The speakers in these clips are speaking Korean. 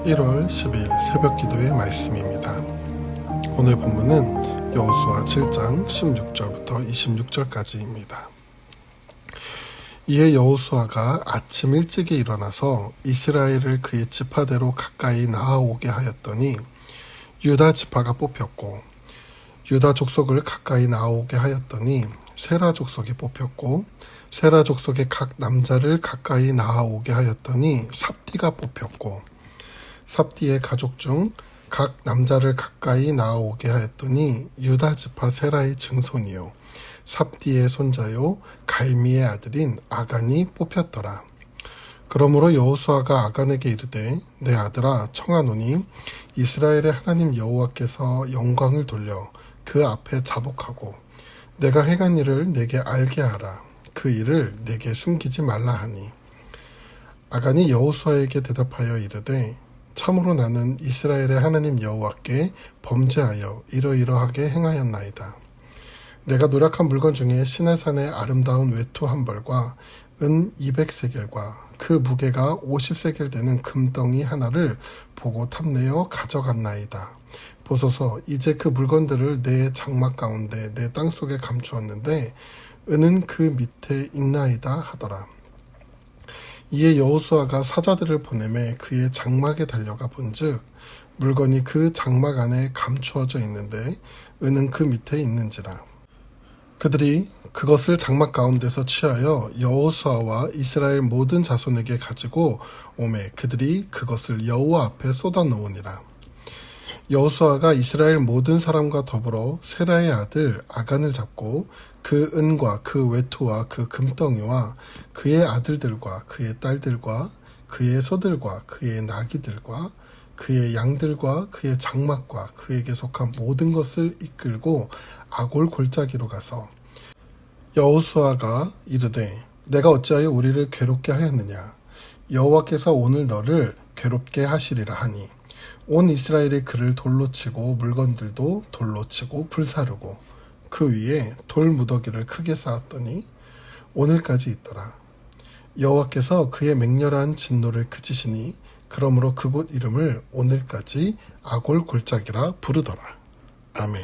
1월 10일 새벽 기도의 말씀입니다. 오늘 본문은 여호수아 7장 16절부터 26절까지입니다. 이에 여호수아가 아침 일찍이 일어나서 이스라엘을 그의 지파대로 가까이 나아오게 하였더니 유다 지파가 뽑혔고, 유다 족속을 가까이 나아오게 하였더니 세라 족속이 뽑혔고, 세라 족속의 각 남자를 가까이 나아오게 하였더니 삽디가 뽑혔고, 삽디의 가족 중 각 남자를 가까이 나아오게 하였더니 유다 지파 세라의 증손이요 삽디의 손자요 갈미의 아들인 아간이 뽑혔더라. 그러므로 여호수아가 아간에게 이르되 내 아들아 청하노니 이스라엘의 하나님 여호와께서 영광을 돌려 그 앞에 자복하고 내가 행한 일을 내게 알게 하라. 그 일을 내게 숨기지 말라 하니, 아간이 여호수아에게 대답하여 이르되 참으로 나는 이스라엘의 하나님 여호와께 범죄하여 이러이러하게 행하였나이다. 내가 노력한 물건 중에 시내산의 아름다운 외투 한 벌과 은 200세겔과 그 무게가 50세겔 되는 금덩이 하나를 보고 탐내어 가져갔나이다. 보소서, 이제 그 물건들을 내 장막 가운데 내 땅속에 감추었는데 은은 그 밑에 있나이다 하더라. 이에 여호수아가 사자들을 보내매 그의 장막에 달려가 본즉 물건이 그 장막 안에 감추어져 있는데 은은 그 밑에 있는지라. 그들이 그것을 장막 가운데서 취하여 여호수아와 이스라엘 모든 자손에게 가지고 오매 그들이 그것을 여호와 앞에 쏟아 놓으니라. 여호수아가 이스라엘 모든 사람과 더불어 세라의 아들 아간을 잡고 그 은과 그 외투와 그 금덩이와 그의 아들들과 그의 딸들과 그의 소들과 그의 나귀들과 그의 양들과 그의 장막과 그에게 속한 모든 것을 이끌고 아골 골짜기로 가서 여호수아가 이르되 내가 어찌하여 우리를 괴롭게 하였느냐. 여호와께서 오늘 너를 괴롭게 하시리라 하니 온 이스라엘이 그를 돌로 치고 물건들도 돌로 치고 불사르고 그 위에 돌 무더기를 크게 쌓았더니 오늘까지 있더라. 여호와께서 그의 맹렬한 진노를 그치시니 그러므로 그곳 이름을 오늘까지 아골 골짜기라 부르더라. 아멘.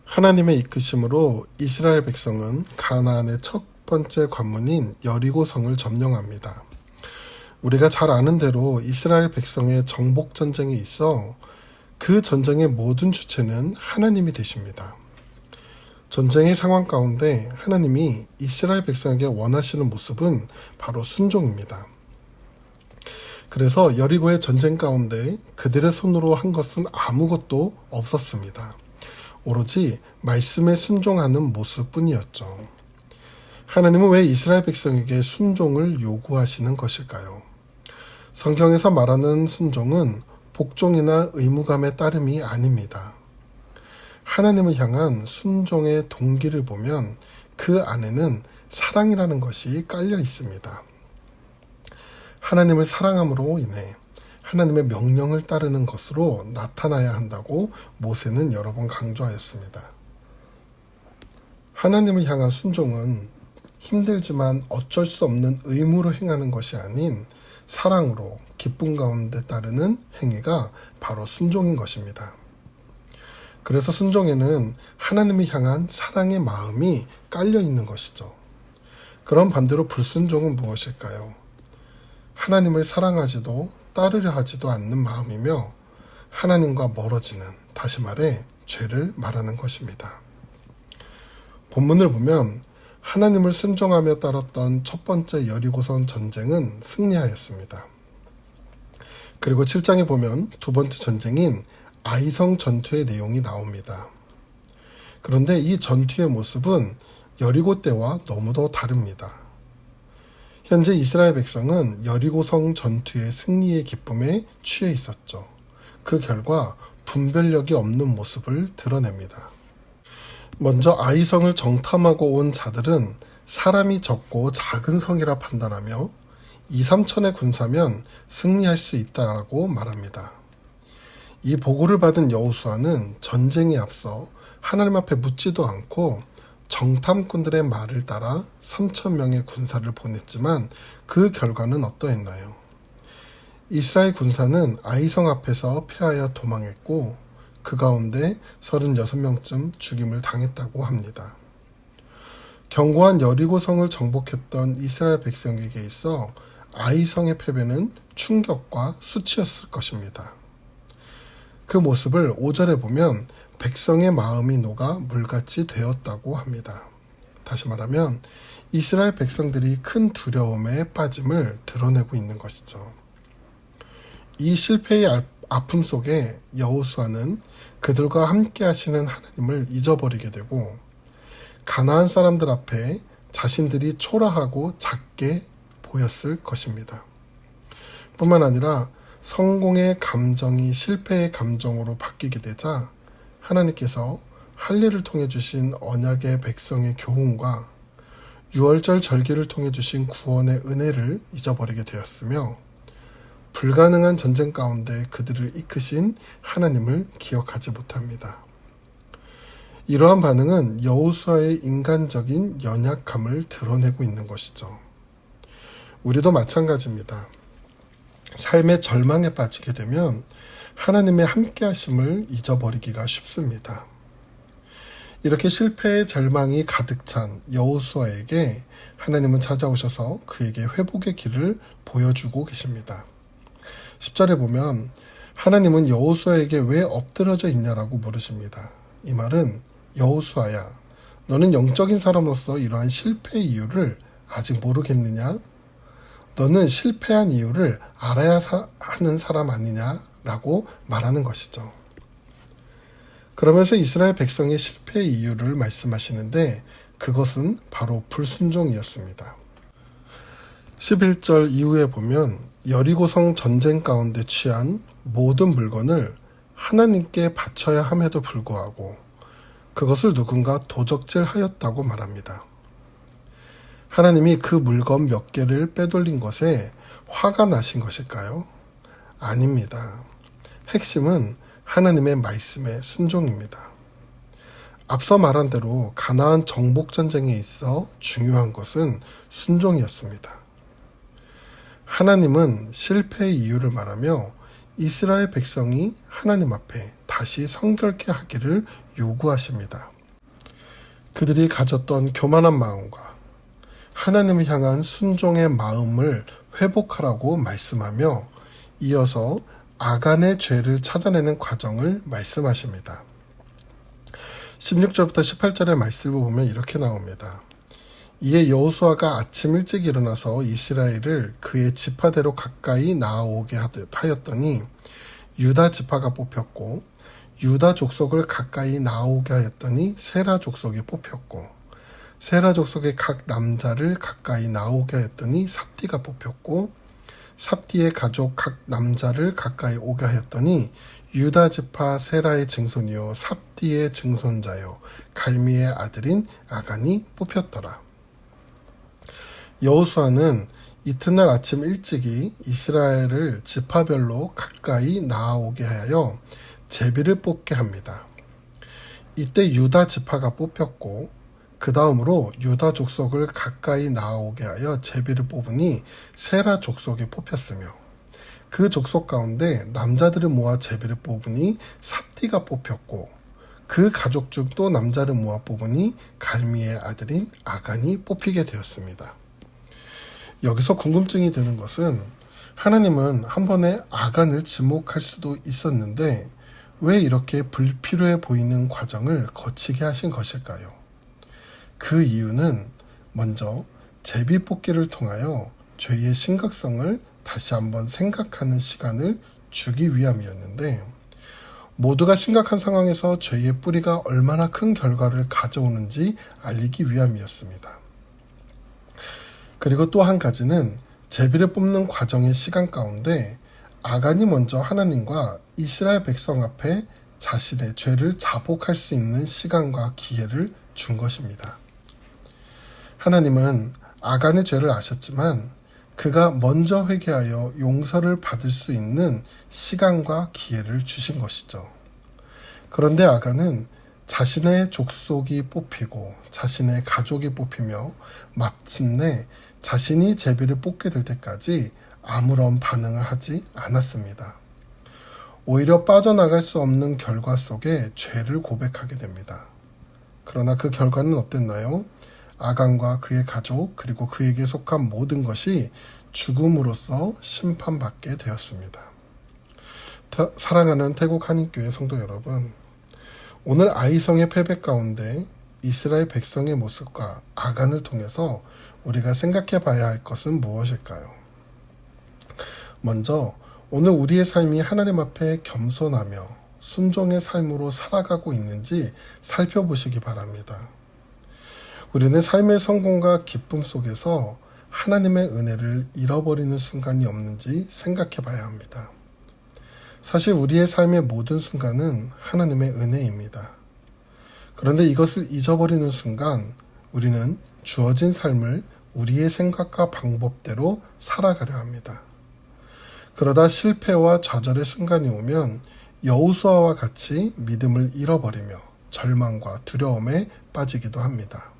하나님의 이끄심으로 이스라엘 백성은 가나안의 첫 번째 관문인 여리고성을 점령합니다. 우리가 잘 아는 대로 이스라엘 백성의 정복 전쟁에 있어 그 전쟁의 모든 주체는 하나님이 되십니다. 전쟁의 상황 가운데 하나님이 이스라엘 백성에게 원하시는 모습은 바로 순종입니다. 그래서 여리고의 전쟁 가운데 그들의 손으로 한 것은 아무것도 없었습니다. 오로지 말씀에 순종하는 모습뿐이었죠. 하나님은 왜 이스라엘 백성에게 순종을 요구하시는 것일까요? 성경에서 말하는 순종은 복종이나 의무감의 따름이 아닙니다. 하나님을 향한 순종의 동기를 보면 그 안에는 사랑이라는 것이 깔려 있습니다. 하나님을 사랑함으로 인해 하나님의 명령을 따르는 것으로 나타나야 한다고 모세는 여러 번 강조하였습니다. 하나님을 향한 순종은 힘들지만 어쩔 수 없는 의무로 행하는 것이 아닌 사랑으로 기쁨 가운데 따르는 행위가 바로 순종인 것입니다. 그래서 순종에는 하나님을 향한 사랑의 마음이 깔려 있는 것이죠. 그럼 반대로 불순종은 무엇일까요? 하나님을 사랑하지도 따르려 하지도 않는 마음이며 하나님과 멀어지는, 다시 말해 죄를 말하는 것입니다. 본문을 보면 하나님을 순종하며 따랐던 첫 번째 여리고성 전쟁은 승리하였습니다. 그리고 7장에 보면 두 번째 전쟁인 아이성 전투의 내용이 나옵니다. 그런데 이 전투의 모습은 여리고 때와 너무도 다릅니다. 현재 이스라엘 백성은 여리고성 전투의 승리의 기쁨에 취해 있었죠. 그 결과 분별력이 없는 모습을 드러냅니다. 먼저 아이성을 정탐하고 온 자들은 사람이 적고 작은 성이라 판단하며 2, 3천의 군사면 승리할 수 있다라고 말합니다. 이 보고를 받은 여호수아는 전쟁에 앞서 하나님 앞에 묻지도 않고 정탐꾼들의 말을 따라 3,000명의 군사를 보냈지만 그 결과는 어떠했나요? 이스라엘 군사는 아이성 앞에서 피하여 도망했고 그 가운데 36명쯤 죽임을 당했다고 합니다. 견고한 여리고성을 정복했던 이스라엘 백성에게 있어 아이성의 패배는 충격과 수치였을 것입니다. 그 모습을 5절에 보면 백성의 마음이 녹아 물같이 되었다고 합니다. 다시 말하면 이스라엘 백성들이 큰 두려움에 빠짐을 드러내고 있는 것이죠. 이 실패의 아픔 속에 여호수아는 그들과 함께 하시는 하나님을 잊어버리게 되고 가나안 사람들 앞에 자신들이 초라하고 작게 보였을 것입니다. 뿐만 아니라 성공의 감정이 실패의 감정으로 바뀌게 되자 하나님께서 할례를 통해 주신 언약의 백성의 교훈과 유월절 절기를 통해 주신 구원의 은혜를 잊어버리게 되었으며 불가능한 전쟁 가운데 그들을 이끄신 하나님을 기억하지 못합니다. 이러한 반응은 여호수아의 인간적인 연약함을 드러내고 있는 것이죠. 우리도 마찬가지입니다. 삶의 절망에 빠지게 되면 하나님의 함께하심을 잊어버리기가 쉽습니다. 이렇게 실패의 절망이 가득 찬 여호수아에게 하나님은 찾아오셔서 그에게 회복의 길을 보여주고 계십니다. 10절에 보면 하나님은 여호수아에게 왜 엎드러져 있냐라고 물으십니다. 이 말은 여호수아야, 너는 영적인 사람으로서 이러한 실패의 이유를 아직 모르겠느냐? 너는 실패한 이유를 알아야 하는 사람 아니냐라고 말하는 것이죠. 그러면서 이스라엘 백성의 실패의 이유를 말씀하시는데 그것은 바로 불순종이었습니다. 11절 이후에 보면 여리고성 전쟁 가운데 취한 모든 물건을 하나님께 바쳐야 함에도 불구하고 그것을 누군가 도적질하였다고 말합니다. 하나님이 그 물건 몇 개를 빼돌린 것에 화가 나신 것일까요? 아닙니다. 핵심은 하나님의 말씀의 순종입니다. 앞서 말한 대로 가나안 정복 전쟁에 있어 중요한 것은 순종이었습니다. 하나님은 실패의 이유를 말하며 이스라엘 백성이 하나님 앞에 다시 성결케 하기를 요구하십니다. 그들이 가졌던 교만한 마음과 하나님을 향한 순종의 마음을 회복하라고 말씀하며 이어서 아간의 죄를 찾아내는 과정을 말씀하십니다. 16절부터 18절의 말씀을 보면 이렇게 나옵니다. 이에 여호수아가 아침 일찍 일어나서 이스라엘을 그의 지파대로 가까이 나아오게 하였더니 유다 지파가 뽑혔고 유다 족속을 가까이 나아오게 하였더니 세라 족속이 뽑혔고 세라 족속의 각 남자를 가까이 나오게 하였더니 삽디가 뽑혔고 삽디의 가족 각 남자를 가까이 오게 하였더니 유다 지파 세라의 증손이요 삽디의 증손자요 갈미의 아들인 아간이 뽑혔더라. 여호수아는 이튿날 아침 일찍이 이스라엘을 지파별로 가까이 나아오게 하여 제비를 뽑게 합니다. 이때 유다 지파가 뽑혔고 그 다음으로 유다 족속을 가까이 나아오게 하여 제비를 뽑으니 세라 족속이 뽑혔으며 그 족속 가운데 남자들을 모아 제비를 뽑으니 삽디가 뽑혔고 그 가족 중 또 남자를 모아 뽑으니 갈미의 아들인 아간이 뽑히게 되었습니다. 여기서 궁금증이 드는 것은 하나님은 한 번에 아간을 지목할 수도 있었는데 왜 이렇게 불필요해 보이는 과정을 거치게 하신 것일까요? 그 이유는 먼저 제비 뽑기를 통하여 죄의 심각성을 다시 한번 생각하는 시간을 주기 위함이었는데 모두가 심각한 상황에서 죄의 뿌리가 얼마나 큰 결과를 가져오는지 알리기 위함이었습니다. 그리고 또 한 가지는 제비를 뽑는 과정의 시간 가운데 아간이 먼저 하나님과 이스라엘 백성 앞에 자신의 죄를 자복할 수 있는 시간과 기회를 준 것입니다. 하나님은 아간의 죄를 아셨지만 그가 먼저 회개하여 용서를 받을 수 있는 시간과 기회를 주신 것이죠. 그런데 아간은 자신의 족속이 뽑히고 자신의 가족이 뽑히며 마침내 자신이 제비를 뽑게 될 때까지 아무런 반응을 하지 않았습니다. 오히려 빠져나갈 수 없는 결과 속에 죄를 고백하게 됩니다. 그러나 그 결과는 어땠나요? 아간과 그의 가족 그리고 그에게 속한 모든 것이 죽음으로써 심판받게 되었습니다. 사랑하는 태국 한인교회 성도 여러분, 오늘 아이성의 패배 가운데 이스라엘 백성의 모습과 아간을 통해서 우리가 생각해 봐야 할 것은 무엇일까요? 먼저 오늘 우리의 삶이 하나님 앞에 겸손하며 순종의 삶으로 살아가고 있는지 살펴보시기 바랍니다. 우리는 삶의 성공과 기쁨 속에서 하나님의 은혜를 잃어버리는 순간이 없는지 생각해 봐야 합니다. 사실 우리의 삶의 모든 순간은 하나님의 은혜입니다. 그런데 이것을 잊어버리는 순간 우리는 주어진 삶을 우리의 생각과 방법대로 살아가려 합니다. 그러다 실패와 좌절의 순간이 오면 여호수아와 같이 믿음을 잃어버리며 절망과 두려움에 빠지기도 합니다.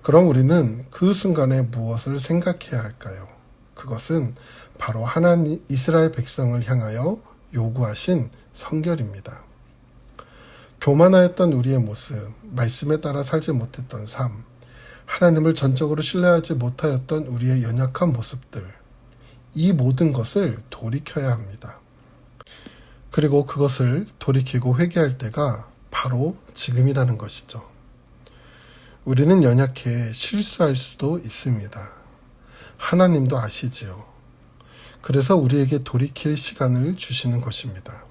그럼 우리는 그 순간에 무엇을 생각해야 할까요? 그것은 바로 하나님 이스라엘 백성을 향하여 요구하신 성결입니다. 교만하였던 우리의 모습, 말씀에 따라 살지 못했던 삶, 하나님을 전적으로 신뢰하지 못하였던 우리의 연약한 모습들, 이 모든 것을 돌이켜야 합니다. 그리고 그것을 돌이키고 회개할 때가 바로 지금이라는 것이죠. 우리는 연약해 실수할 수도 있습니다. 하나님도 아시지요. 그래서 우리에게 돌이킬 시간을 주시는 것입니다.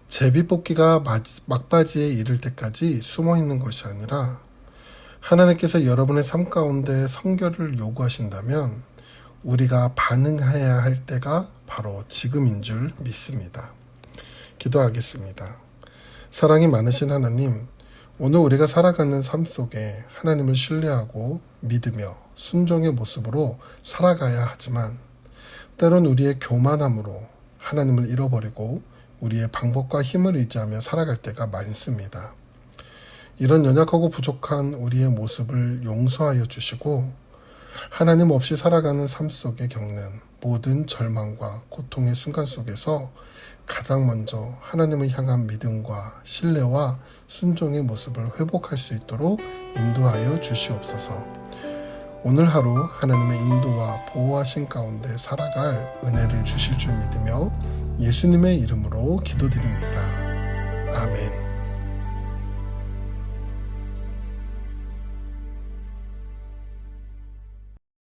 제비뽑기가 막바지에 이를 때까지 숨어있는 것이 아니라 하나님께서 여러분의 삶 가운데 성결을 요구하신다면 우리가 반응해야 할 때가 바로 지금인 줄 믿습니다. 기도하겠습니다. 사랑이 많으신 하나님, 오늘 우리가 살아가는 삶 속에 하나님을 신뢰하고 믿으며 순종의 모습으로 살아가야 하지만 때론 우리의 교만함으로 하나님을 잃어버리고 우리의 방법과 힘을 의지하며 살아갈 때가 많습니다. 이런 연약하고 부족한 우리의 모습을 용서하여 주시고 하나님 없이 살아가는 삶 속에 겪는 모든 절망과 고통의 순간 속에서 가장 먼저 하나님을 향한 믿음과 신뢰와 순종의 모습을 회복할 수 있도록 인도하여 주시옵소서. 오늘 하루 하나님의 인도와 보호하신 가운데 살아갈 은혜를 주실 줄 믿으며 예수님의 이름으로 기도드립니다. 아멘.